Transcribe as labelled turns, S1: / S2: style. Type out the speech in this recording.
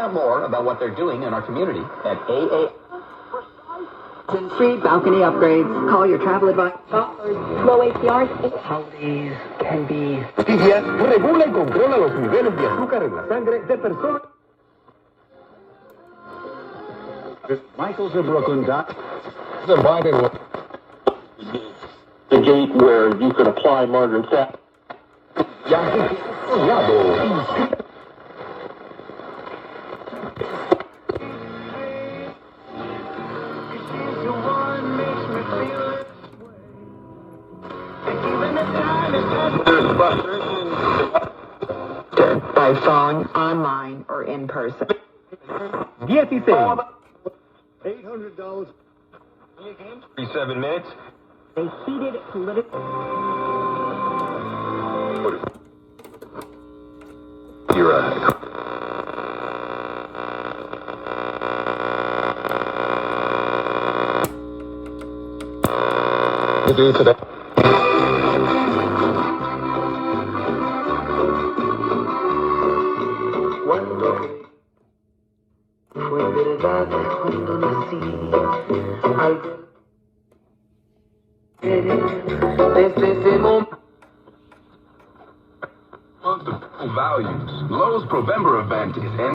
S1: out more about what they're doing in our community at AA.
S2: Free balcony upgrades. Call your travel advisor.
S3: Low APRs.
S1: How these can be...
S4: Justicia regula y controla los niveles de azúcar en la sangre de personas. Michael's in Brooklyn, Doc. The
S5: gate where you could apply margarine fat.
S2: By phone, online, or in person.
S4: $16.
S5: $800.
S4: 37 minutes.
S2: A heated political...
S4: You're right. To do today.
S6: Fue verdad cuando nací, desde ese momento.
S7: Values. Lowe's Provember event is